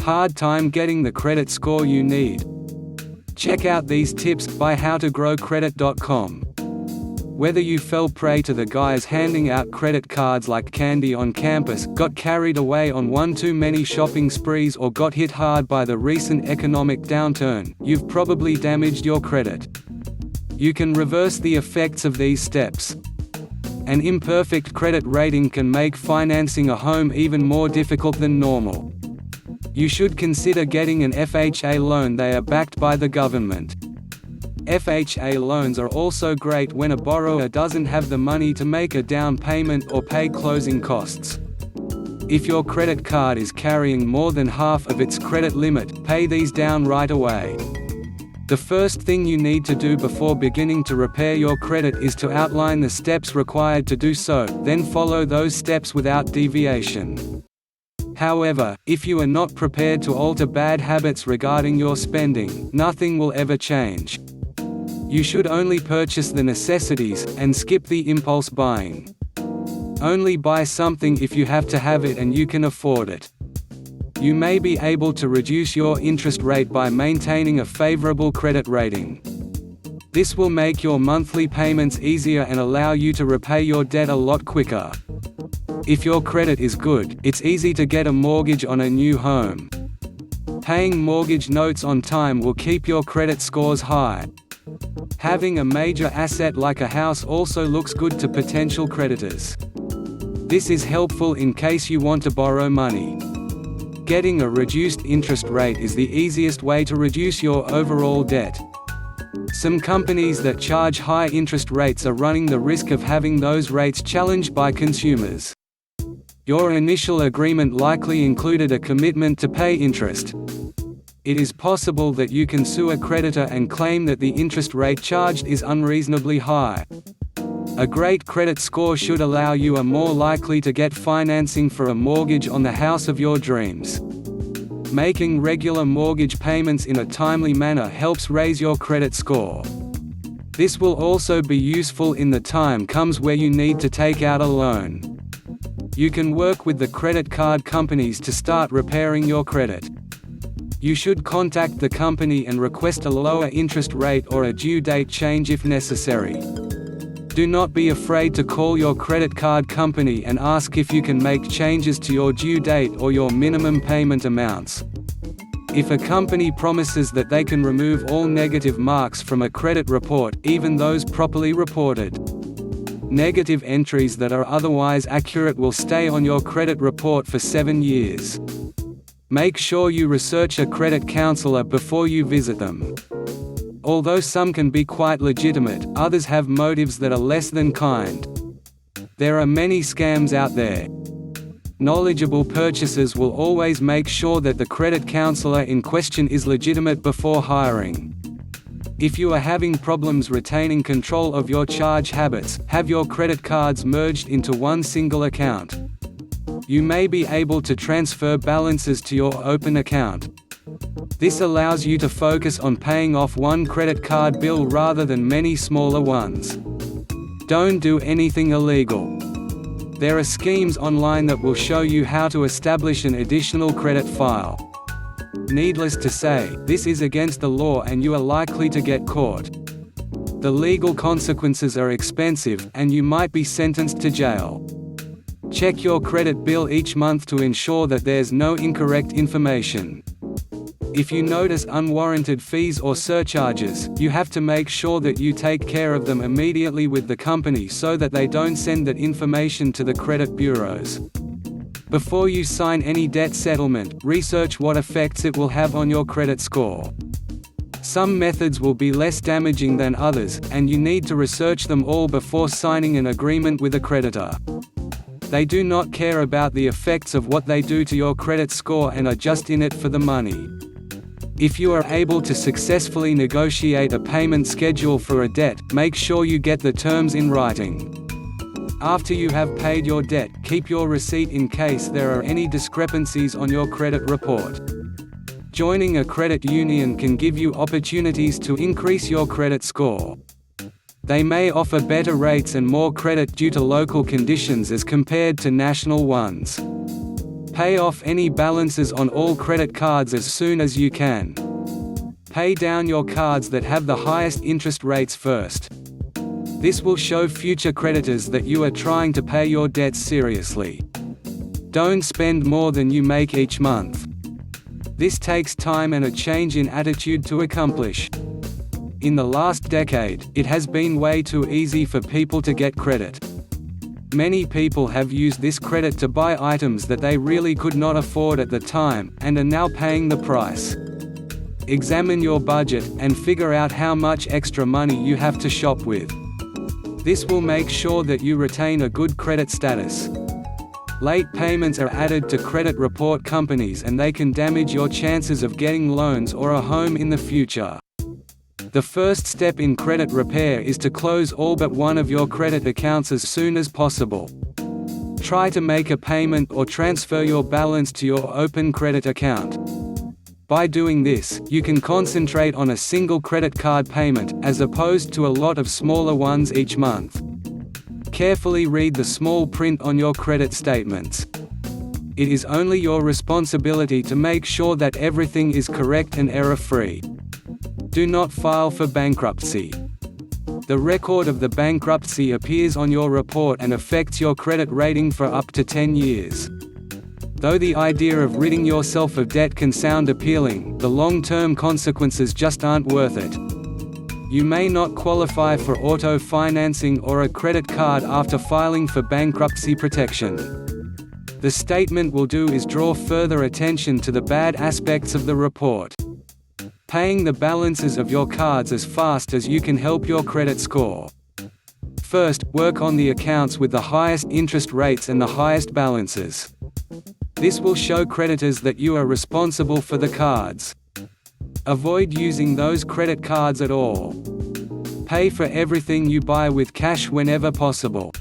Hard time getting the credit score you need? Check out these tips by howtogrowcredit.com. Whether you fell prey to the guys handing out credit cards like candy on campus, got carried away on one too many shopping sprees, or got hit hard by the recent economic downturn, you've probably damaged your credit. You can reverse the effects of these steps. An imperfect credit rating can make financing a home even more difficult than normal. You should consider getting an FHA loan. They are backed by the government. FHA loans are also great when a borrower doesn't have the money to make a down payment or pay closing costs. If your credit card is carrying more than half of its credit limit, pay these down right away. The first thing you need to do before beginning to repair your credit is to outline the steps required to do so, then follow those steps without deviation. However, if you are not prepared to alter bad habits regarding your spending, nothing will ever change. You should only purchase the necessities, and skip the impulse buying. Only buy something if you have to have it and you can afford it. You may be able to reduce your interest rate by maintaining a favorable credit rating. This will make your monthly payments easier and allow you to repay your debt a lot quicker. If your credit is good, it's easy to get a mortgage on a new home. Paying mortgage notes on time will keep your credit scores high. Having a major asset like a house also looks good to potential creditors. This is helpful in case you want to borrow money. Getting a reduced interest rate is the easiest way to reduce your overall debt. Some companies that charge high interest rates are running the risk of having those rates challenged by consumers. Your initial agreement likely included a commitment to pay interest. It is possible that you can sue a creditor and claim that the interest rate charged is unreasonably high. A great credit score should allow you are more likely to get financing for a mortgage on the house of your dreams. Making regular mortgage payments in a timely manner helps raise your credit score. This will also be useful in the time comes where you need to take out a loan. You can work with the credit card companies to start repairing your credit. You should contact the company and request a lower interest rate or a due date change if necessary. Do not be afraid to call your credit card company and ask if you can make changes to your due date or your minimum payment amounts. If a company promises that they can remove all negative marks from a credit report, even those properly reported, negative entries that are otherwise accurate will stay on your credit report for 7 years. Make sure you research a credit counselor before you visit them. Although some can be quite legitimate, others have motives that are less than kind. There are many scams out there. Knowledgeable purchasers will always make sure that the credit counselor in question is legitimate before hiring. If you are having problems retaining control of your charge habits, have your credit cards merged into one single account. You may be able to transfer balances to your open account. This allows you to focus on paying off one credit card bill rather than many smaller ones. Don't do anything illegal. There are schemes online that will show you how to establish an additional credit file. Needless to say, this is against the law and you are likely to get caught. The legal consequences are expensive, and you might be sentenced to jail. Check your credit bill each month to ensure that there's no incorrect information. If you notice unwarranted fees or surcharges, you have to make sure that you take care of them immediately with the company so that they don't send that information to the credit bureaus. Before you sign any debt settlement, research what effects it will have on your credit score. Some methods will be less damaging than others, and you need to research them all before signing an agreement with a creditor. They do not care about the effects of what they do to your credit score and are just in it for the money. If you are able to successfully negotiate a payment schedule for a debt, make sure you get the terms in writing. After you have paid your debt, keep your receipt in case there are any discrepancies on your credit report. Joining a credit union can give you opportunities to increase your credit score. They may offer better rates and more credit due to local conditions as compared to national ones. Pay off any balances on all credit cards as soon as you can. Pay down your cards that have the highest interest rates first. This will show future creditors that you are trying to pay your debts seriously. Don't spend more than you make each month. This takes time and a change in attitude to accomplish. In the last decade, it has been way too easy for people to get credit. Many people have used this credit to buy items that they really could not afford at the time, and are now paying the price. Examine your budget, and figure out how much extra money you have to shop with. This will make sure that you retain a good credit status. Late payments are added to credit report companies, and they can damage your chances of getting loans or a home in the future. The first step in credit repair is to close all but one of your credit accounts as soon as possible. Try to make a payment or transfer your balance to your open credit account. By doing this, you can concentrate on a single credit card payment, as opposed to a lot of smaller ones each month. Carefully read the small print on your credit statements. It is only your responsibility to make sure that everything is correct and error-free. Do not file for bankruptcy. The record of the bankruptcy appears on your report and affects your credit rating for up to 10 years. Though the idea of ridding yourself of debt can sound appealing, the long-term consequences just aren't worth it. You may not qualify for auto financing or a credit card after filing for bankruptcy protection. The statement will do is draw further attention to the bad aspects of the report. Paying the balances of your cards as fast as you can help your credit score. First, work on the accounts with the highest interest rates and the highest balances. This will show creditors that you are responsible for the cards. Avoid using those credit cards at all. Pay for everything you buy with cash whenever possible.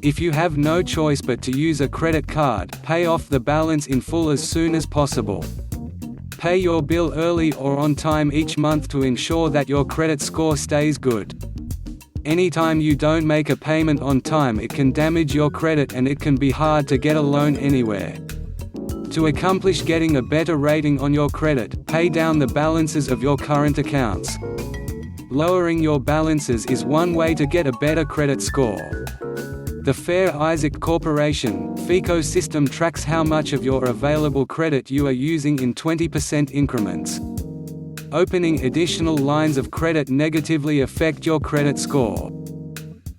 If you have no choice but to use a credit card, pay off the balance in full as soon as possible. Pay your bill early or on time each month to ensure that your credit score stays good. Anytime you don't make a payment on time, it can damage your credit, and it can be hard to get a loan anywhere. To accomplish getting a better rating on your credit, pay down the balances of your current accounts. Lowering your balances is one way to get a better credit score. The Fair Isaac Corporation (FICO) system tracks how much of your available credit you are using in 20% increments. Opening additional lines of credit negatively affect your credit score.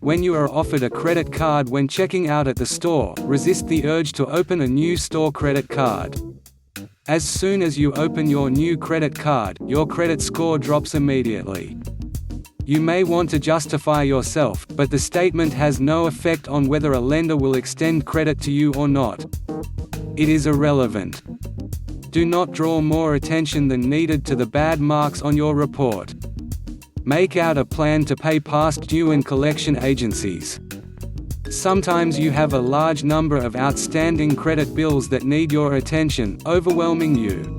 When you are offered a credit card when checking out at the store, resist the urge to open a new store credit card. As soon as you open your new credit card, your credit score drops immediately. You may want to justify yourself, but the statement has no effect on whether a lender will extend credit to you or not. It is irrelevant. Do not draw more attention than needed to the bad marks on your report. Make out a plan to pay past due and collection agencies. Sometimes you have a large number of outstanding credit bills that need your attention, overwhelming you.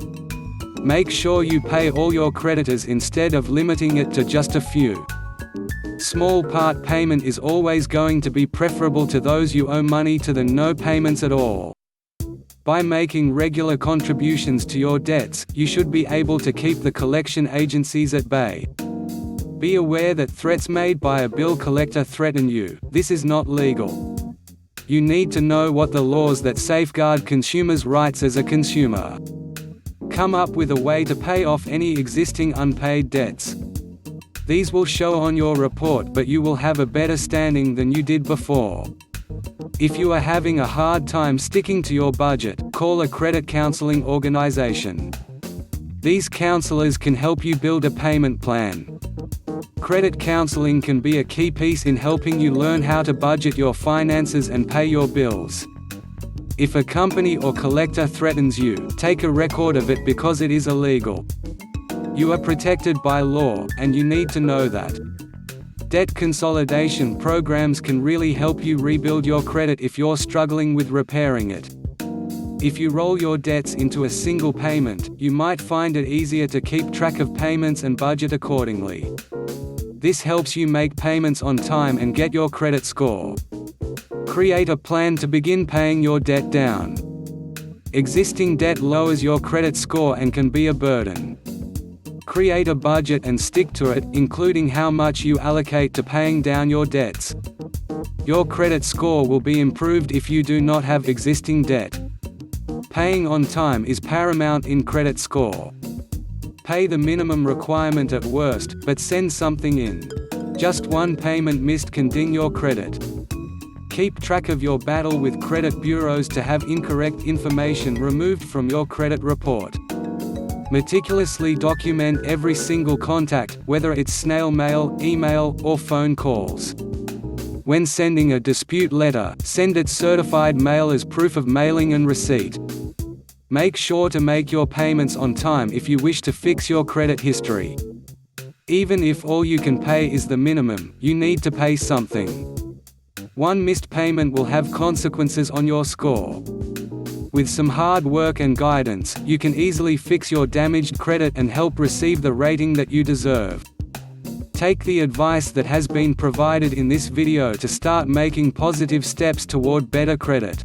Make sure you pay all your creditors instead of limiting it to just a few. Small part payment is always going to be preferable to those you owe money to than no payments at all. By making regular contributions to your debts, you should be able to keep the collection agencies at bay. Be aware that threats made by a bill collector threaten you. This is not legal. You need to know what the laws that safeguard consumers' rights as a consumer. Come up with a way to pay off any existing unpaid debts. These will show on your report, but you will have a better standing than you did before. If you are having a hard time sticking to your budget, call a credit counseling organization. These counselors can help you build a payment plan. Credit counseling can be a key piece in helping you learn how to budget your finances and pay your bills. If a company or collector threatens you, take a record of it because it is illegal. You are protected by law, and you need to know that. Debt consolidation programs can really help you rebuild your credit if you're struggling with repairing it. If you roll your debts into a single payment, you might find it easier to keep track of payments and budget accordingly. This helps you make payments on time and get your credit score. Create a plan to begin paying your debt down. Existing debt lowers your credit score and can be a burden. Create a budget and stick to it, including how much you allocate to paying down your debts. Your credit score will be improved if you do not have existing debt. Paying on time is paramount in credit score. Pay the minimum requirement at worst, but send something in. Just one payment missed can ding your credit. Keep track of your battle with credit bureaus to have incorrect information removed from your credit report. Meticulously document every single contact, whether it's snail mail, email, or phone calls. When sending a dispute letter, send it certified mail as proof of mailing and receipt. Make sure to make your payments on time if you wish to fix your credit history. Even if all you can pay is the minimum, you need to pay something. One missed payment will have consequences on your score. With some hard work and guidance, you can easily fix your damaged credit and help receive the rating that you deserve. Take the advice that has been provided in this video to start making positive steps toward better credit.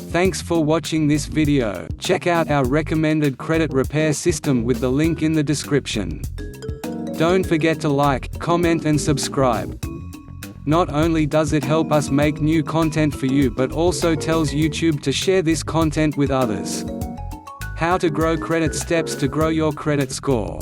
Thanks for watching this video. Check out our recommended credit repair system with the link in the description. Don't forget to like, comment and subscribe. Not only does it help us make new content for you, but also tells YouTube to share this content with others. How to grow credit: steps to grow your credit score.